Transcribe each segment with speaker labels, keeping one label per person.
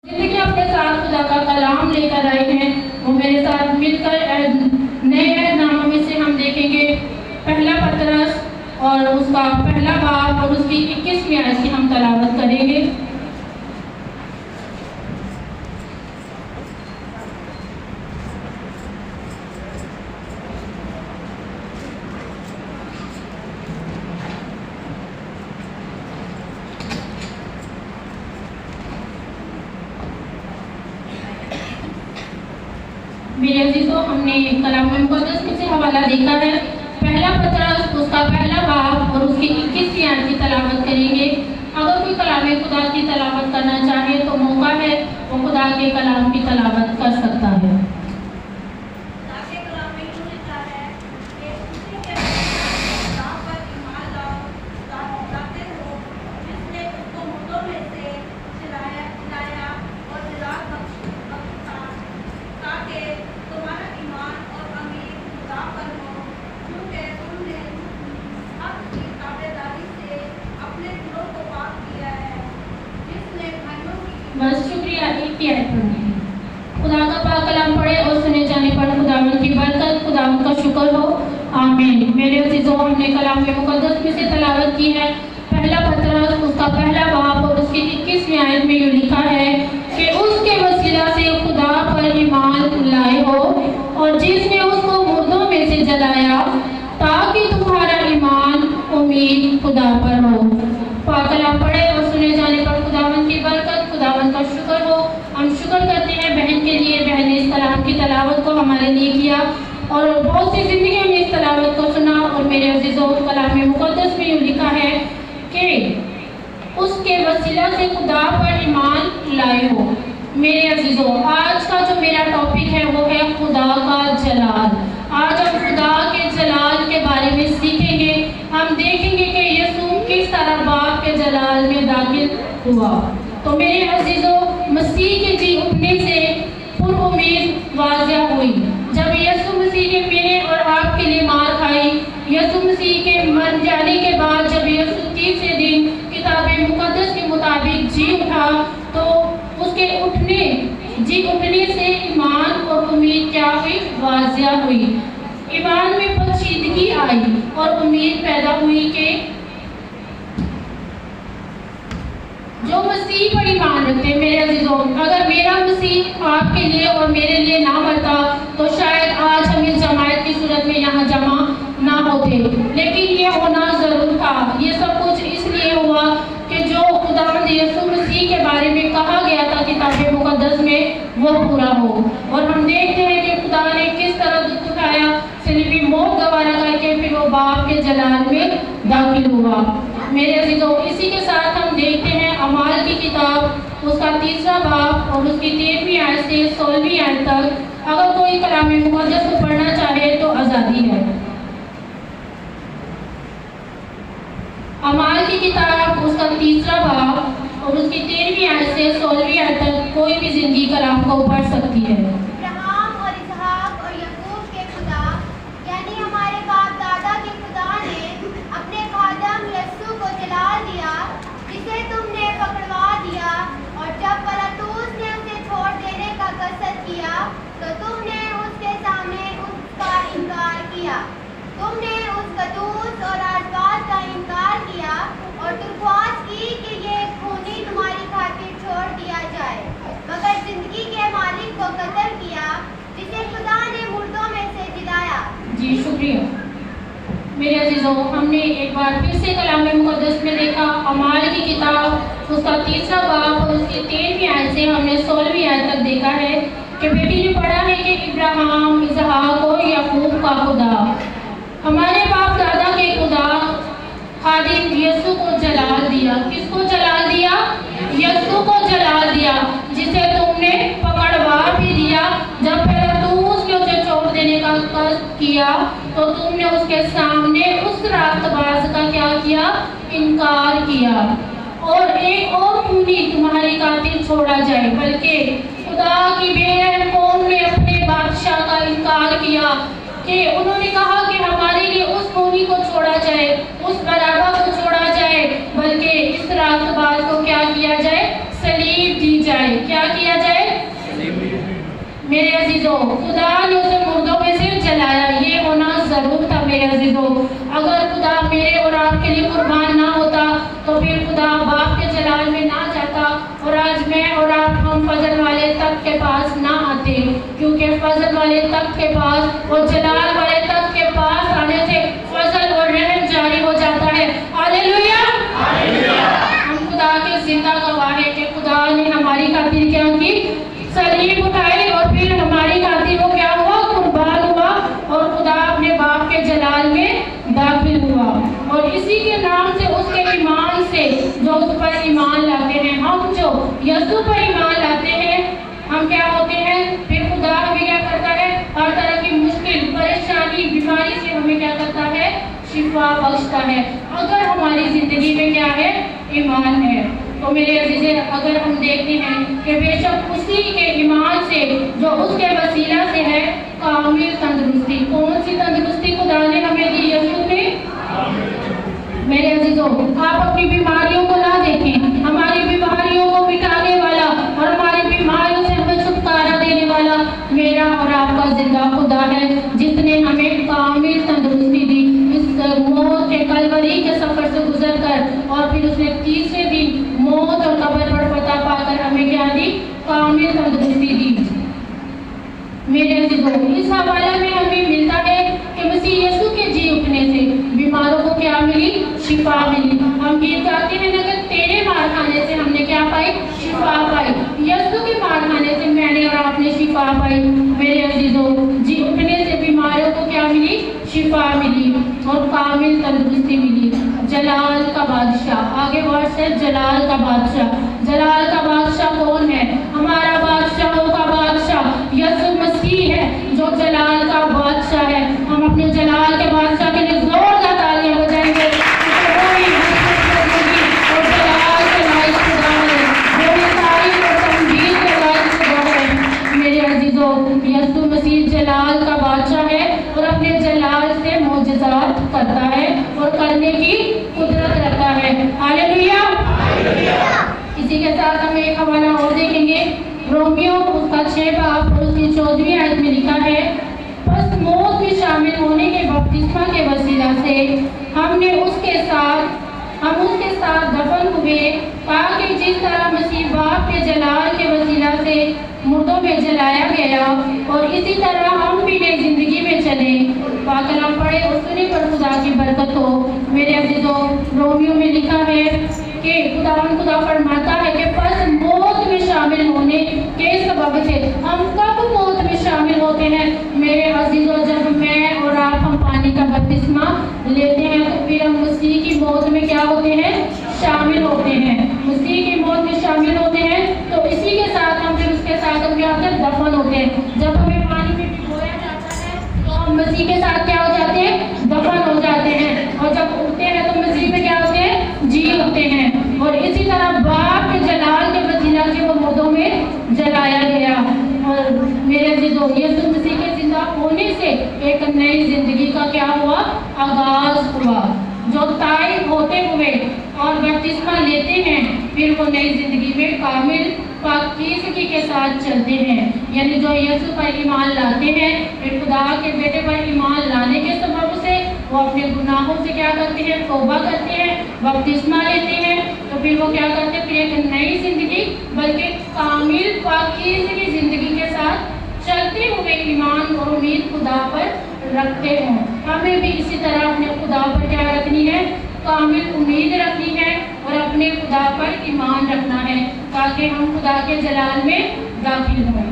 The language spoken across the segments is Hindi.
Speaker 1: जिंदगी अपने साथ खुदा का कलाम लेकर आए हैं, वो मेरे साथ मिलकर नए अहदनामा में से हम देखेंगे पहला पतरस और उसका पहला बाब और उसकी 21वीं आयत की हम तलावत करेंगे। मेरे अजीजों, हमने कलाम मुक़द्दस में से हवाला देखा है पहला पतरस उसका पहला बाब और उसकी 21वीं आयत की तलावत करेंगे। अगर कोई कलाम खुदा की तलावत करना चाहे तो मौका है, वो खुदा के कलाम की तलावत कर सकता है। बस शुक्रिया, एक ही आयत पढ़नी है। खुदा का पाक कलाम पढ़े और सुने जाने पर खुदावंद की बरकत, खुदावंद का शुक्र हो, आमीन। मेरे अजीजों, हमने कलाम मुक़द्दस में से तलावत की है पहला पतरस उसका पहला बाब और उसकी 21वीं आयत में यूँ लिखा है कि उसके वसीला से खुदा पर ईमान लाए हो और जिसने उसको मुर्दों में से जलाया, ताकि तुम्हारा ईमान उम्मीद खुदा पर हो। पाक कलाम पढ़े और सुने जाने पर खुदावंद की बरकत, खुदावंद का शुक्र हो। हम शुक्र करते हैं बहन के लिए, बहन ने इस कलाम की तलावत को हमारे लिए किया और बहुत सी जिंदगी में इस तलावत को सुना। और मेरे अजीजों, कलाम मुक़द्दस में यूँ लिखा है कि उसके वसीला से खुदा पर ईमान लाए हो। मेरे अजीजों, आज का जो मेरा टॉपिक है वो है खुदा का जलाल। आज हम खुदा के जलाल के बारे में सीखेंगे। हम देखेंगे कि यीशु किस तरह बाप के जलाल में दाखिल हुआ। तो मेरे अजीजों, मसीह के जी उठने से पुरुम्मीद वाज़िह हुई। जब यीशु मसीह ने मेरे और आपके लिए मार खाई, यीशु मसीह के मर जाने के बाद जब यीशु तीसरे दिन किताब मुक़द्दस के मुताबिक जी उठा, तो उसके जी उठने से ईमान और उम्मीद क्या हुई? वाज़िह हुई। ईमान में पोशीदगी आई और उम्मीद पैदा हुई कि जो मसीह पर ईमान रखते हैं, मेरे अजीजों, अगर मेरा मसीह आपके लिए और मेरे लिए ना मरता तो शायद आज हम इस जमायत की सूरत में यहाँ जमा ना होते, लेकिन ये होना जरूर था। ये सब कुछ इसलिए हुआ कि जो खुदावंद यीशु मसीह के बारे में कहा गया था किताब मुक़द्दस में, वो पूरा हो। और हम देखते हैं कि खुदा ने किस तरह दुख उठाया, सलीबी मौत गवारा करके फिर वो बाप के जलाल में दाखिल हुआ। मेरे अजीजों, इसी के साथ हम देखते हैं अमाल की किताब उसका तीसरा बाब और उसकी 13वीं आयत से 16वीं आयत तक। अगर कोई कलाम मुक़द्दस को पढ़ना चाहे तो आज़ादी है। अमाल की किताब उसका तीसरा बाब और उसकी 13वीं आयत से 16वीं आयत तक कोई भी जिंदगी कलाम को पढ़ सकती है।
Speaker 2: तो तुमने उसके सामने उसका इनकार किया। तुमने उस कदूस और आसपास का इनकार किया और दरख्वास्त की कि ये खूनी तुम्हारी खातिर छोड़ दिया जाए, मगर जिंदगी के मालिक को कत्ल किया, जिसे खुदा ने मुर्दों में से जिलाया।
Speaker 1: जी शुक्रिया। मेरे अजीजों, हमने एक बार फिर से कलाम मुक़द्दस में देखा अमाल की किताब उसका तीसरा बाब और उसकी 13वीं आयत से हमने 16वीं आयत तक देखा है कि बेटी ने पढ़ा है कि इब्राहिम, इसहाक और याकूब का खुदा, हमारे बाप दादा के खुदा, खादिम यीशु को जलाल दिया। किसको जलाल दिया? यीशु को जलाल दिया, जिसे तुमने पकड़वा भी दिया। जब पिलातुस ने उसे छोड़ देने का कष्ट किया तो तुमने उसके सामने उस रास्तबाज का क्या किया? इनकार किया। और एक और खूनी तुम्हारी खातिर छोड़ा जाए, बल्कि खुदा की बेरहम कौम ने अपने बादशाह का इनकार किया कि उन्होंने कहा कि हमारे लिए उस खूनी को छोड़ा जाए, उस बराबा को छोड़ा जाए, बल्कि इस रास्तबाज को क्या किया जाए? सलीब दी जाए। क्या किया अजीजों, खुदा ने उसे मुर्दों में से जलाया, ये होना जरूर था मेरे अजीजों। अगर खुदा मेरे और आपके लिए कुर्बान ना होता तो फिर खुदा बाप के जलाल में ना जाता और आज मैं और आप हम फजल वाले तख्त के पास ना आते, क्योंकि फजल वाले तख्त के पास और जलाल वाले तख्त के पास आने से फजल और रहम जारी हो जाता है। हालेलुया। हम खुदा के जिंदा गवाह है कि खुदा ने हमारी खातिर क्या की, सलीब उठाई और फिर हमारी खातिर वो क्या हुआ, कुर्बान हुआ और खुदा अपने बाप के जलाल में दाखिल हुआ। और इसी के नाम से, उसके ईमान से, जो उस पर ईमान लाते हैं, हम जो यीशु पर ईमान लाते हैं, हम क्या होते हैं, फिर खुदा हमें क्या करता है, हर तरह की मुश्किल, परेशानी, बीमारी से हमें क्या करता है, शिफा बख्शता है, अगर हमारी जिंदगी में क्या है, ईमान है। तो मेरे अजीज़े, अगर हम देखते हैं कि बेशक उसी के ईमान से, जो उसके वसीला से है, कामिल तंदुरुस्ती, कौन सी तंदुरुस्ती खुदा ने हमें दी, यीशु ने। मेरे अजीजों, आप अपनी बीमारियों को ना देखें, हमारी बीमारियों को मिटाने वाला और हमारी बीमारियों से हमें छुटकारा देने वाला मेरा और आपका जिंदा खुदा है, जिसने हमें कामिल तंदुरुस्ती दी। इस मौत के कलवरी के सफर से गुजर कर और फिर उसने तीसरे दिन मौत और कब्र पर फतह पाकर हमें क्या दी, कामिल तंदुरुस्ती दी। मेरे अजीजों, इस हवाले में हमें मिलता है कि मसीह यीशु के जी उठने से बीमारों को क्या मिली, शिफा मिली। हम गीत गाते हैं ना कि तेरे मार खाने से हमने क्या पाई, शिफा पाई। यीशु के मार खाने से मैंने और आपने शिफा पाई। मेरे अजीजों, जी उठने से बीमारों को क्या मिली, शिफा मिली और कामिल तंदुरुस्ती मिली। जलाल का बादशाह, आगे वर्ष है जलाल का बादशाह। जलाल का बादशाह कौन है, हमारा बादशाहों का बादशाह यीशु मसीह है, जो जलाल का बादशाह है। हम अपने जलाल के बादशाह के लिए जोरदार तालियां बजाएंगे। और जलाल के लायक खुदा है, वो तारीफ और तमजीद के लायक खुदा है। मेरे अजीजों, यीशु मसीह जलाल का बादशाह है और अपने जलाल से मौजज़ात करता है और करने की कुदरत रखता है। हालेलुया। इसी के साथ हम एक हवाला और देखेंगे, रोमियो उसका 6 बाब और उसकी 14वीं आयत में लिखा है, बस मौत में शामिल होने के बपतिस्मा के वसीला से हम उसके साथ दफन हुए, ताकि जिस तरह मसीह बाप के जलाल के वसीला से मुर्दों में जलाया गया और इसी तरह हम भी नई जिंदगी में चले। पाक कलाम पढ़े और सुने पर खुदा की बरकत हो। मेरे अजीजों, रोमियो में लिखा है कि खुदा फरमाता है कि बस मौत में शामिल होने के सबब से हम कब मौत में शामिल होते हैं। मेरे अजीजों, जब मैं और आप हम पानी का बपतिस्मा लेते हैं तो फिर हम मसीह की मौत में क्या होते हैं, शामिल होते हैं। मसीह की मौत में शामिल होते हैं तो इसी के साथ हम फिर उसके साथ हम क्या होते हैं, दफन होते हैं। जब हमें पानी में भिगोया जाता है तो हम मसीह के साथ क्या हो जाते हैं, दफन हो जाते हैं। और जब उठते हैं तो मसीह में क्या होते हैं, जी उठते हैं। और इसी तरह बाप के जलाल के वसीला से वो मुर्दों में जलाया गया। और मेरे अजीजों, यीशु मसीह के जिंदा होने से एक नई जिंदगी का क्या हुआ, आगाज हुआ। जो ताइब होते हुए और बपतिस्मा लेते हैं, फिर वो नई जिंदगी में कामिल पाकीज़गी के साथ चलते हैं। यानी जो यीशु पर ईमान लाते हैं, फिर खुदा के बेटे पर ईमान लाने के सबब से वो अपने गुनाहों से क्या करते हैं, तौबा करते हैं, बपतिस्मा लेते हैं, तो फिर वो क्या करते हैं, फिर एक नई जिंदगी बल्कि कामिल पाकीज़गी जिंदगी के साथ चलते हुए ईमान और उम्मीद खुदा पर रखते हों। हमें भी इसी तरह अपने खुदा पर क्या रखनी है, कामिल उम्मीद रखनी है और अपने खुदा पर ईमान रखना है, ताकि हम खुदा के जलाल में दाखिल हों।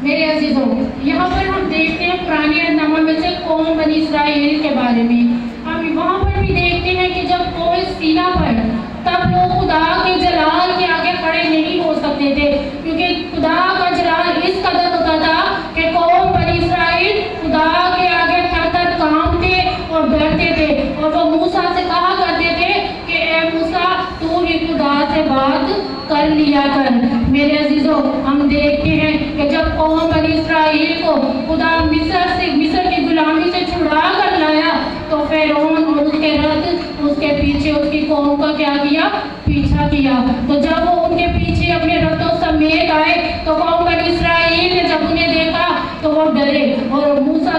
Speaker 1: मेरे अजीजों, यहाँ पर हम देखते हैं पुराने अहदनामा में से कौम बनी इस्राएल के बारे में। हम वहाँ पर भी देखते हैं कि जब कोई सीना पर, तब वो खुदा के जलाल के आगे खड़े नहीं हो सकते थे, क्योंकि खुदा का जलाल इस कदर होता था कि कौम बनी इस्राएल खुदा के आगे थर-थर कांपते और डरते थे। और वो मूसा से कहा करते थे कि ए मूसा, तू ही खुदा से बात कर लिया कर। मेरे अजीजों, हम देखते हैं कि जब कौम बनी इस्राएल को खुदा मिस्र की गुलामी से छुड़ा कर लाया, तो फिरौन और उसके रथ उसके पीछे उसकी कौम का क्या किया, पीछा किया। तो जब वो उनके पीछे अपने रथों समेत आए, तो कौम बनी इस्राएल ने जब उन्हें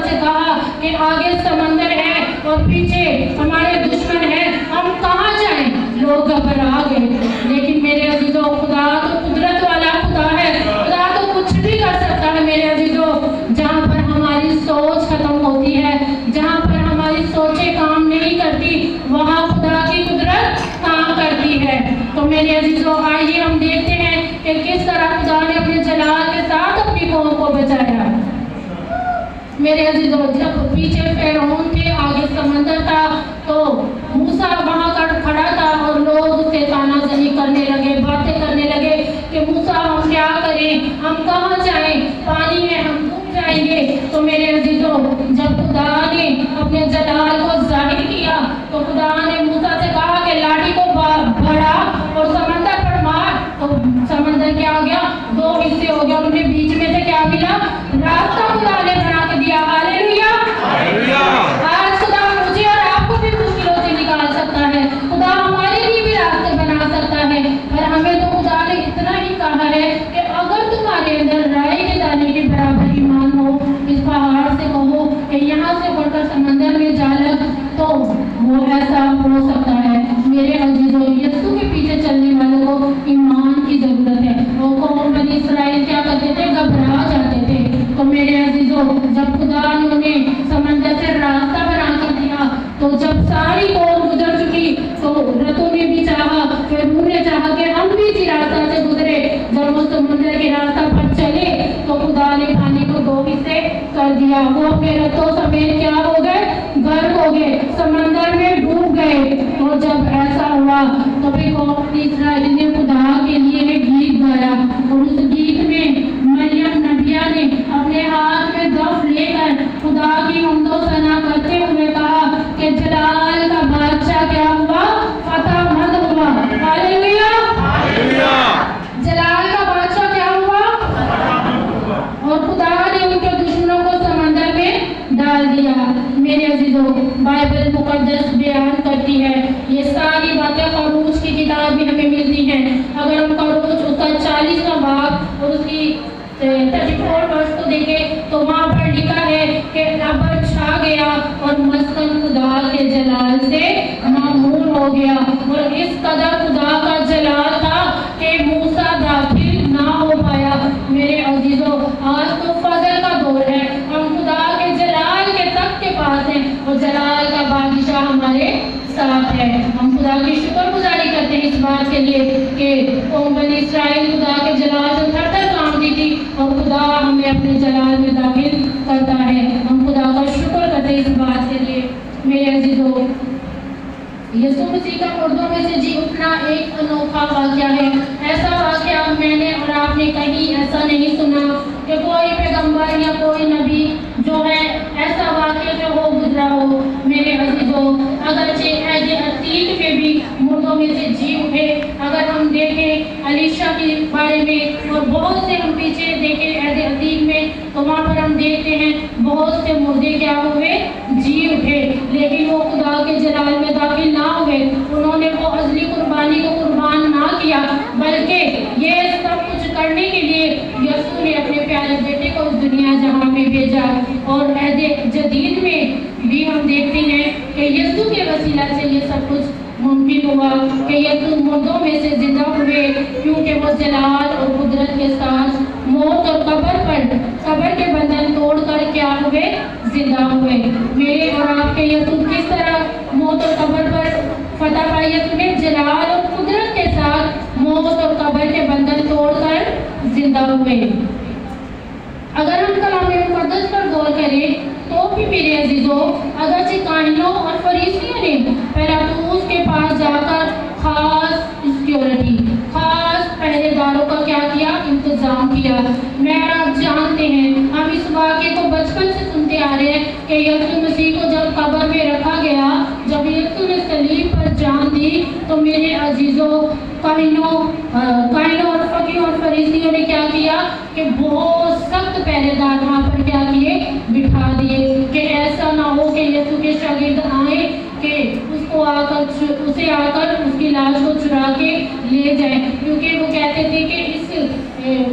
Speaker 1: से कहा कि आगे समंदर है और पीछे हमारे दुश्मन है, हम कहाँ जाएं? लोग घबरा गए। लेकिन मेरे अजीजों, खुदा तो कुदरत वाला खुदा है, खुदा तो कुछ भी कर सकता है। मेरे अजीजों, जहाँ पर हमारी सोच खत्म होती है, जहाँ पर हमारी सोचें काम नहीं करती, वहाँ खुदा की कुदरत काम करती है। तो मेरे अजीजों, आइए हम देखते हैं कि किस तरह खुदा ने अपने जलाल के साथ अपनी कौम को बचाया। मेरे अजीजों, जब पीछे फिरौन थे, आगे समंदर था, तो मूसा वहां खड़ा था और लोग उससे तानाज़नी करने लगे, बातें करने लगे कि मूसा हम क्या करें, हम कहाँ जाएं, पानी में हम डूब जाएंगे। तो मेरे अजीजों, जब खुदा ने अपने जलाल को जाहिर किया तो खुदा ने मूसा से कहा कि लाठी को बढ़ा और समंदर पर मार। तो समंदर क्या हो गया? दो हिस्से हो गया। उन्हें बीच में से क्या मिला? रास्ता खुदा ने बना के दिया। Hallelujah, hallelujah. आज खुदा मुझे और आपको भी मुश्किलों से निकाल सकता है, खुदा हमारे लिए भी रास्ते बना सकता है। पर हमें तो खुदा ने इतना ही कहा है कि अगर तुम्हारे अंदर राई के दाने के बराबर ईमान हो, इस पहाड़ से कहो कि यहाँ से बढ़कर समंदर में जा लग, तो वो ऐसा हो सकता है। मेरे अजीजों, यीशु के पीछे चलने वालों को ईमान की जरूरत है। वो कौम बनी इस्राएल क्या करते थे? घबरा जाते थे। तो मेरे अजीजों, जब खुदा ने उन्हें समंदर से रास्ता बना कर दिया, तो जब सारी कौम गुजर चुकी, तो रतों ने भी चाहा, फिर उन्होंने चाहा कि हम भी इसी रास्ता से गुजरे। जब वो समंदर के रास्ता पर चले तो खुदा ने पानी को दो हिस्से कर दिया। वो अपने रतों समेत क्या हो गए? गर्क हो गए, समंदर में डूब गए। और जब ऐसा हुआ तो फिर कौम इस्राएल ने खुदा के लिए एक गीत गाया, और उस गीत में मरियम नबिया ने अपने हाथ में दफ लेकर खुदा की हमदो सना करते हुए कहा कि जलाल का बादशाह क्या हुआ? फतहमंद हुआ। Hallelujah, hallelujah. जलाल का बादशाह क्या हुआ? और खुदा ने उनके दुश्मनों को समंदर में डाल दिया। मेरे अजीजों, बाइबल मुकद्दस बयान करती है, ये सारी बातें खरूज की किताब में हमें मिलती हैं। अगर हम खरूज उसका 40वां भाग और उसकी 34 वर्ष को देखें तो वहाँ पर लिखा है कि अबर छा गया और मस्कन खुदा के जलाल से मामूर हो गया। और इस कदर खुदा का जलाल था कि मूसा दाखिल ना हो पाया। मेरे अजीजों, आज तो फजल का दौर है, हम खुदा के जलाल के तख्त के पास हैं और जलाल का बादशाह हमारे साथ है। हम खुदा की शुक्रगुजारी करते हैं इस बात के लिए कि कौम बनी इस्राएल खुदा के जलाल से थर-थर कांपती थी और खुदा हमें अपने जलाल में दाखिल करता है। हम खुदा का शुक्र करते हैं इस बात के लिए। मेरे अजीजों, यीशु मसीह का मुर्दों में से जी उठना एक अनोखा वाक़या है। ऐसा वाक़या मैंने और आपने कहीं ऐसा नहीं सुना कि कोई पैगंबर या कोई नबी जो है ऐसा वाक़या जो हो गुजरा हो। मेरे अजीजों, अगरचे ऐसे अतीत में भी मुर्दों में से जी उठे। अगर हम देखें अलीशा के बारे में और बहुत से हम पीछे देखें ऐसे अतीत में, तो वहाँ पर हम देखते हैं बहुत से मुर्दे क्या हुए? जी उठे। लेकिन वो खुदा के जलाल में दाखिल ना हुए। उन्होंने वो अज़ली कुर्बानी को कुर्बान ना किया, बल्कि ये सब कुछ करने के लिए यीशु ने अपने प्यारे बेटे को इस दुनिया जहां में भेजा। और ऐसे जदीद में भी हम देखते हैं कि यीशु के वसीला से ये सब कुछ मुमकिन हुआ कि यीशु मुर्दों में से जिंदा हुए, क्योंकि वो जलाल और कुदरत के साथ मौत और कब्र के बंधन तोड़कर क्या हुए? जिंदा हुए। मेरे और आपके यीशु किस तरह मौत और कब्र पर फतह पाई? यीशु ने जलाल और कुदरत के साथ मौत और कब्र के बंधन तोड़कर जिंदा हुए। अगर हम कलाम मुकद्दस पर गौर करें तो भी मेरे अजीजों, अगरचे काहिनों और फरीसियों ने पिलातुस के पास जाकर खास सिक्योरिटी, खास पहरेदारों का क्या किया? इंतजाम किया। मैं आप जानते हैं, हम इस वाक़े को बचपन से सुनते आ रहे हैं कि यीशु मसीह को जब कब्र में रखा गया, जब यीशु ने सलीब पर जान दी, तो मेरे अजीजों, काहिनों और फकीहों और फरीसियों ने क्या किया कि बहुत सख्त पहरेदार वहाँ पर क्या किए? बिठा दिए कि ऐसा ना हो कि यीशु के शागिर्द आए कि उसे आकर उसकी लाश को चुरा के ले जाए। क्योंकि वो कहते थे कि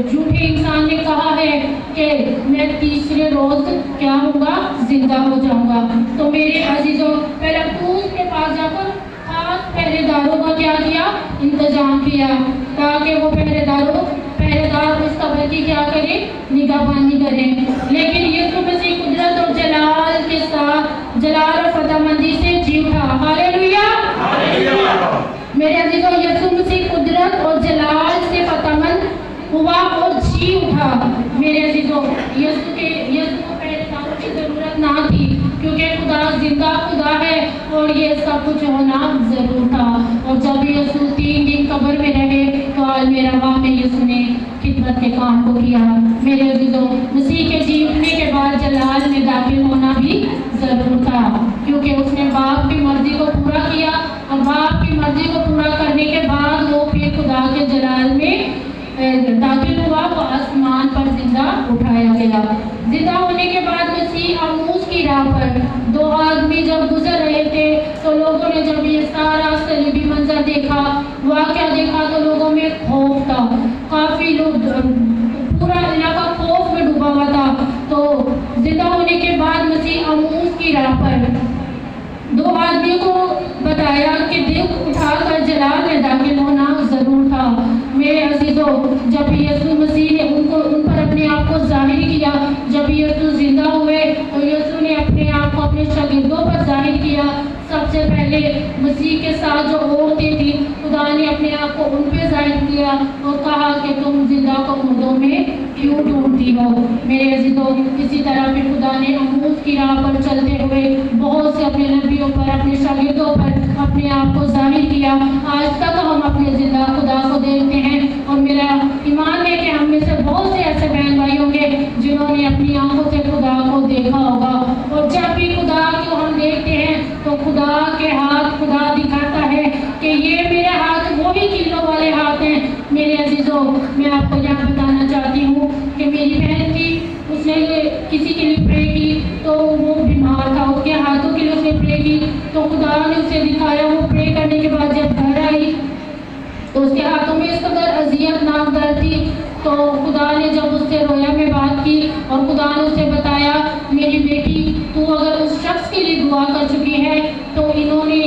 Speaker 1: झूठे इंसान ने कहा है कि मैं तीसरे रोज क्या होगा, जिंदा हो जाऊंगा। तो मेरे अजीजों, पिलातुस के पास जाकर खास पहरेदारों का क्या किया, इंतजाम किया, ताकि वो पहरेदार उस कब्र की क्या करें, निगाहबानी करें। लेकिन यीशु मसीह कुदरत और जलाल के साथ, जलाल और फतहमंदी से जी उठा। हालेलुया। मेरे अजीजों, यीशु मसीह कुदरत और जलाल से फतहमंद हुआ और जी उठा। मेरे अजीजों, यीशु को पहरेदारों की जरूरत ना थी, क्योंकि खुदा जिंदा खुदा है और ये सब कुछ होना जरूर था। और जब यीशु 3 दिन कब्र में रहे तो आलमेराह में यीशु ने खिदमत के काम को किया। मेरे अजीजों, मसीह के जी उठने के बाद जलाल में दाखिल होना भी जरूर था, क्योंकि उसने बाप की मर्जी को पूरा किया और बाप की मर्जी को पूरा करने के बाद वो फिर खुदा के जलाल में दाखिल हुआ, वो आसमान पर जिंदा उठाया गया। जिंदा होने के बाद मसीह अमूस की राह पर 2 आदमी जब गुजर रहे थे तो लोगों ने जब ये सारा सलीबी मंजर देखा, वाक़या देखा, तो लोगों में खौफ था। काफी लोग, पूरा इलाका खौफ में डूबा हुआ था। तो जिंदा होने के बाद मसीह अमूस की राह पर 2 आदमियों को बताया कि दिल उठाकर जलाल में दाखिल होना जरूर था। मेरे अजीजों, जब यीशु मसीह ने उन पर अपने आप को जाहिर किया, जब यीशु जिंदा हुए तो यीशु ने अपने आप को अपने शागिर्दों पर जाहिर किया। सबसे पहले मसीह के साथ जो औरतें थी, खुदा ने अपने आप को उन पे जाहिर किया और कहा कि तुम जिंदा को मुर्दों में क्यों ढूंढती हो। मेरे अजीजों, इसी तरह फिर खुदा ने अमूस की राह पर चलते हुए बहुत से अपने नबियों पर, अपने शागिर्दों पर अपने आप को जाहिर किया। आज तक हम अपने जिंदा खुदा को देखते हैं और मेरा ईमान है कि हम में से बहुत से ऐसे बहन भाई होंगे जिन्होंने अपनी आंखों से खुदा को देखा होगा। और जब भी खुदा को हम देखते हैं तो खुदा के हाथ खुदा दिखाता है कि ये मेरे हाथ वही किलो वाले हाथ हैं। मेरे अजीजों, मैं आपको यहाँ बताना चाहती हूँ कि मेरी बहन थी, उसने किसी के लिए प्रे की तो वो बीमार था, उसके हाथों के लिए उसने प्रे की तो खुदा ने उसे दिखाया। वो प्रे करने के बाद जब घर आई तो उसके हाथों में इस कदर अजियतनाक दर्द थी। तो खुदा ने जब उससे रोया में बात की और खुदा ने उसे बताया, मेरी बेटी, तू अगर उस शख्स के लिए दुआ कर चुकी है तो इन्होंने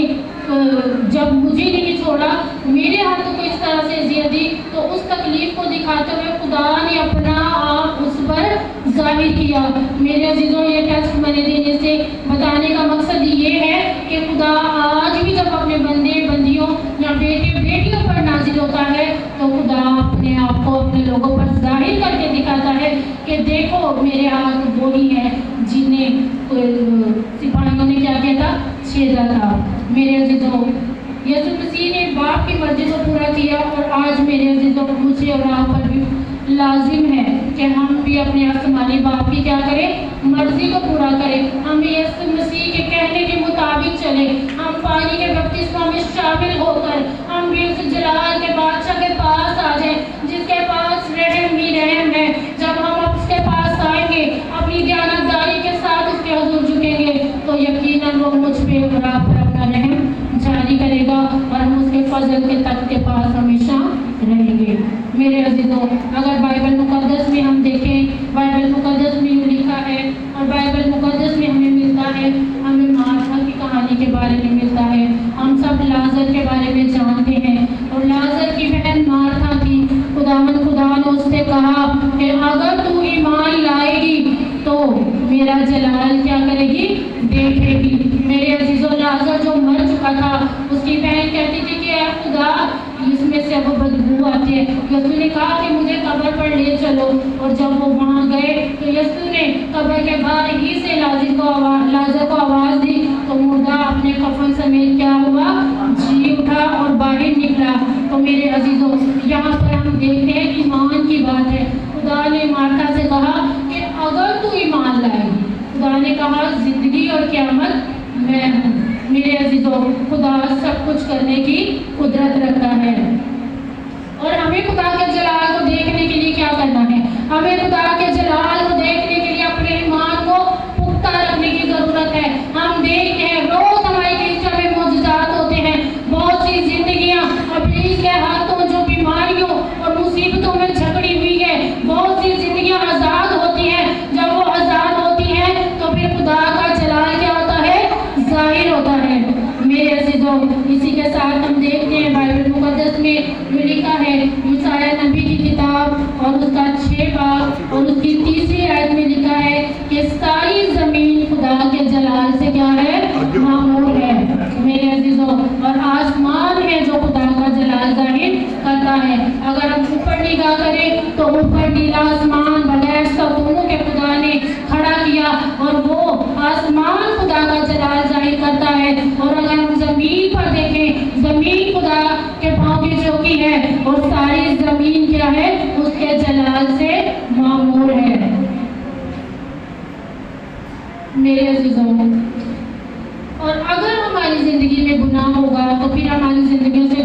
Speaker 1: जब मुझे नहीं छोड़ा, मेरे हाथों को इस तरह से अजियत दी, तो उस तकलीफ को दिखाते हुए खुदा ने अपना आप उस पर जाहिर किया। मेरे अजीजों, ये टेस्ट मैंने देने से बताने का मकसद ये है कि खुदा आज भी जब अपने बंदे बंदियों या बेटे बेटियों पर नाजिल होता है तो खुदा अपने आप को अपने लोगों पर जाहिर करके दिखाता है कि देखो मेरे हाथ वही है जिन्हें सिपाहियों ने क्या किया था, छेदा था। मेरे अजीजों, यीशु मसीह ने बाप की मर्जी को पूरा किया और आज मेरे अजीजों, मुझे और आप पर भी लाजिम है कि हम भी अपने आसमानी बाप की क्या करें, मर्जी को पूरा करें। हम यीशु मसीह के कहने के मुताबिक चले, हम पानी के बपतिस्मा में शामिल होकर हम भी उस जलाल के बादशाह के पास आ जाए, जिसके पास रहम ही रहम है। जब हम उसके पास आएंगे, अपनी दयानतदारी के साथ उसके हुजूर झुकेंगे तो यकीनन वो मुझ पे और आप पर अपना रहम जारी करेगा और हम उसके फजल के तख्त के पास हमेशा रहेंगे। मेरे अजीजों, अगर बाइबल मुकद्दस में हम देखें, बाइबल मुकद्दस में लिखा है और बाइबल मुकद्दस में हमें मिलता है, हमें मार्था की कहानी के बारे में मिलता है। हम सब लाजर के बारे में जानते हैं और लाजर की बहन मार्था थी। खुदा ने उससे कहा कि अगर तू ईमान लाएगी तो मेरा जलाल क्या करेगी, देखेगी। मेरे अजीजों, लाजर जो मर चुका था, उसकी बहन कहती थी कि खुदा इसमें से वो बदबू आती है। यीशु ने कहा कि मुझे कब्र पर ले चलो और जब वो वहाँ गए तो यीशु ने कब्र के बाहर ही से लाजर को आवाज़ दी तो मुर्दा अपने कफन समेत क्या हुआ, जी उठा और बाहर निकला। तो मेरे अजीजों, यहाँ पर हम देखते हैं ईमान की बात है। खुदा ने मार्था से कहा कि अगर तू ईमान लाएगी, खुदा ने कहा जिंदगी और क़यामत मैं हूँ। मेरे अजीजों, खुदा सब कुछ करने की कुदरत रखता है और हमें खुदा के जलाल को देखने के लिए क्या करना है, हमें खुदा के जलाल को देखने के लिए अपने ईमान को पुख्ता रखने की जरूरत है। हम देखते हैं रोज हमारी कलीसिया में मौजूदात होते हैं, बहुत सी जिंदगियां इब्लीस के हाथों जो बीमारियों और मुसीबतों में झगड़ी हुई है, अजीजों, इसी के साथ हम देखते हैं बाइबल मुकद्दस में जो लिखा है यशायाह नबी की किताब और उसका 6 बाब और उसकी 3री आयत में लिखा है कि सारी जमीन खुदा के जलाल से क्या है, मामूर है मेरे अजीजों। और आसमान है जो खुदा का जलाल जाहिर करता है। अगर हम ऊपर निगाह करें तो ऊपर नीला आसमान बगैर सतूनों के खुदा ने खड़ा किया और वो आसमान खुदा का जलाल जाहिर करता है। और अगर हम जमीन पर देखें, जमीन खुदा के पांव की चौकी है और सारी जमीन क्या है, उसके जलाल से मामूर है मेरे अजीजों। और अगर हमारी जिंदगी में गुनाह होगा तो फिर हमारी जिंदगी से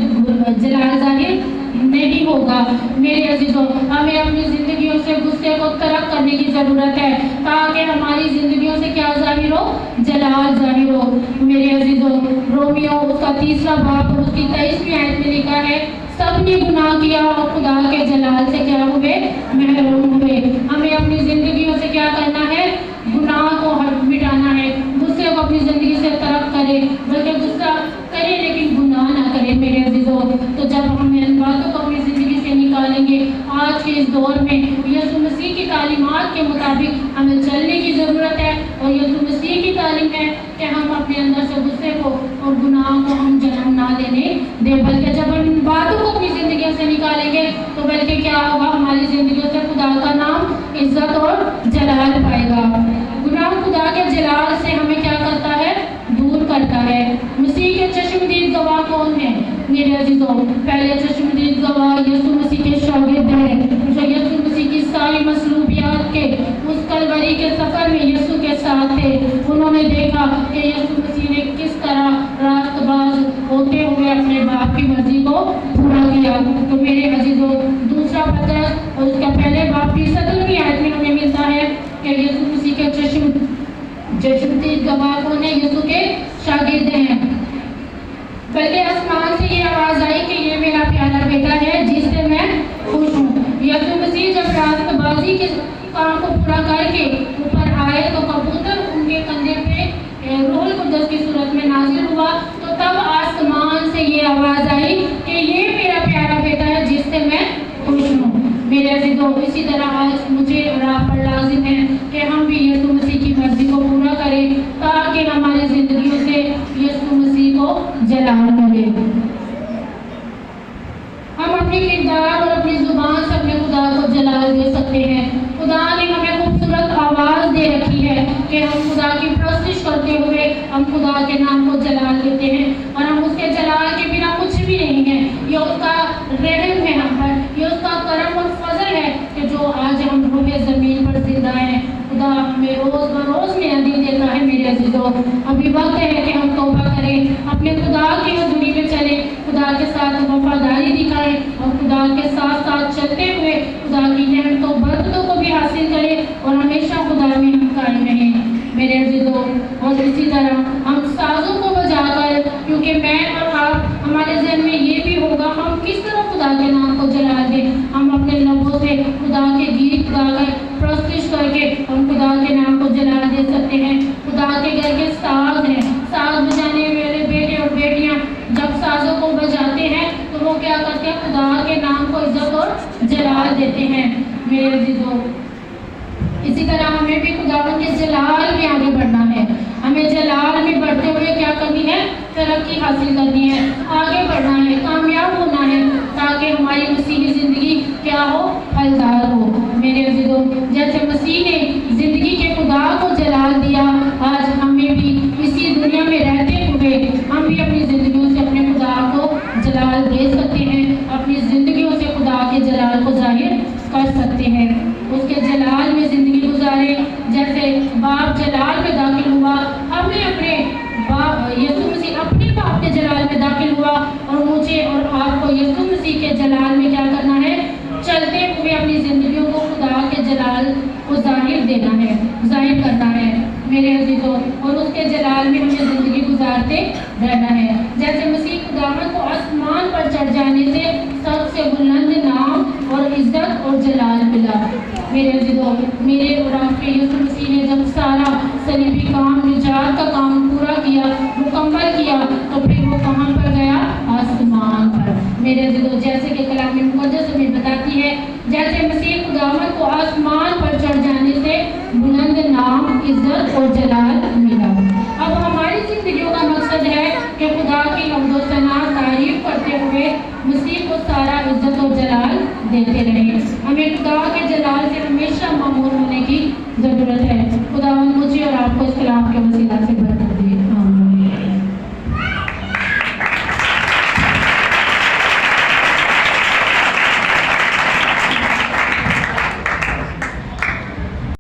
Speaker 1: जलाल जाहिर नहीं होगा मेरे अजीजों। हमें अपनी जिंदगियों से गुस्से को तर्क करने की जरूरत है ताकि हमारी जिंदगियों से क्या जाहिर हो, जलाल जाहिर हो मेरे अजीजों। रोमियो उसका 3रा बाब और उसकी 23वीं आयत में लिखा है सबने गुनाह किया और खुदा के जलाल से क्या हुए, महरूम हुए। हमें अपनी जिंदगियों से क्या करना है, गुनाह को मिटाना है। गुस्से को अपनी जिंदगी से तर्क करें, बल्कि गुस्सा करें लेकिन गुनाह ना करें मेरे अजीजों। तो जब हम इन बातों को अपनी जिंदगी से निकालेंगे, आज के इस दौर में यीशु मसीह की तालीमात के मुताबिक हमें चलने की ज़रूरत है। और यीशु मसीह की तालीम है कि हम अपने अंदर से गुस्से को और गुनाह को हम जन्म ना देने दें, बल्कि जब हम इन बातों को अपनी जिंदगी से निकालेंगे तो बल्कि क्या होगा, हमारी जिंदगियों से खुदा का नाम इज्जत और जलाल पाएगा। गुनाह खुदा के जलाल से हमें क्या करता है, दूर करता है। मसीह के चश्मदीद गवाह कौन है मेरे अजीजों? पहले चश्मदीद गवाह यीशु मसीह के शागिर्द हैं जो यीशु मसीह की सारी मसलूबियात के उस कलवरी के सफर में यीशु के साथ थे। उन्होंने देखा कि यीशु मसीह ने किस तरह रास्तबाज होते हुए अपने बाप की मर्जी को पूरा किया। तो मेरे अजीजों, दूसरा पत्रस और उसका पहले बाप की 17वीं आयत में हमें मिलता है कि यीशु मसीह के चश्मदीद गवाह कौन है, यीशु के शागिर्द हैं। बल्कि आसमान से ये आवाज आई कि ये मेरा प्यारा बेटा है जिससे मैं खुश हूँ। यीशु मसीह जब रास्तबाजी के काम को पूरा करके ऊपर आए तो कबूतर उनके कंधे पे रूहुल कुद्दस की सूरत में नाजिल हुआ। तो तब आसमान से ये आवाज आई कि ये मेरा प्यारा बेटा है जिससे मैं खुश हूँ मेरे अजीजों। इसी तरह आज मुझे और आप पर लाजिम है कि हम भी यीशु मसीह की मर्जी को पूरा करें ताकि हमारी जिंदगियों से यीशु मसीह को जलाल मिले। हम अपने किरदार और अपनी जुबान से अपने खुदा को जलाल दे सकते हैं। खुदा ने हमें खूबसूरत आवाज़ दे रखी है कि हम खुदा की प्रस्तुत करते हुए हम खुदा के नाम को जलाल देते हैं और हम उसके जलाल के बिना कुछ भी नहीं है। ये उसका रहम है हम पर, ये उसका करम और फजल है कि जो आज हम रूहे ज़मीन पर जिंदा हैं। खुदा हमें रोज़ बरोज़ नया दिन देता है मेरे अजीजों। अभी वक्त है कि हम तौबा करें, अपने खुदा की हज़ूरी में चलें, खुदा के साथ वफादारी दिखाएं और खुदा के साथ साथ चलते हुए खुदा की नेमतों बरकतों को भी हासिल करें और हमेशा खुदा में हम कायम रहें मेरे अजीजों। और इसी तरह हम साजों को बजाकर, क्योंकि मैं और आप हमारे जहन में ये भी होगा हम किस तरह खुदा के नाम को जला दें। हम अपने लबों से खुदा के गीत गाकर प्रस्तुत करके हम खुदा के नाम को जला दे सकते हैं। खुदा के घर के साज हैं, साज बजाने वाले बेटे और बेटियां जब साजों को बजाते हैं तो वो क्या करते हैं, खुदा के नाम को इज्जत और जलाल देते हैं मेरे अजीजों। इसी तरह हमें भी खुदावन के जलाल में आगे बढ़ना है। हमें जलाल में बढ़ते हुए क्या करनी है, तरक्की हासिल करनी है, आगे बढ़ना है, कामयाब होना है ताकि हमारी मसीही जिंदगी क्या हो, फलदार हो मेरे अजीजों। जैसे मसीह ने जिंदगी के खुदा को जलाल दिया, आज हमें भी इसी दुनिया में रहते हुए हम भी अपनी जिंदगियों से अपने खुदा को जलाल दे सकते हैं, अपनी जिंदगियों से खुदा के जलाल को जाहिर कर सकते हैं, उसके जलाल में जिंदगी गुजारें। जैसे बाप जलाल में दाखिल हुआ, हमने अपने बाप यीशु मसीह अपने बाप के जलाल में दाखिल हुआ और मुझे और आपको यीशु मसीह के जलाल में क्या करना है, चलते हुए अपनी जिंदगियों को खुदा के जलाल को जाहिर देना है, जाहिर करना है मेरे अजीजों। और उसके जलाल में हमें जिंदगी गुजारते रहना है। जैसे मसीह खुदावन को आसमान पर चढ़ जाने से सबसे बुलंद नाम और इज्जत और जलाल मिला मेरे अजीजों। मेरे और आपके यीशु मसीह ने जब सारा सलीबी काम, निजात का काम पूरा किया, मुकम्मल किया, तो फिर वो कहाँ जैसे मसीह खुदावंद को आसमान पर चढ़ जाने से बुलंद नाम, इज्जत और जलाल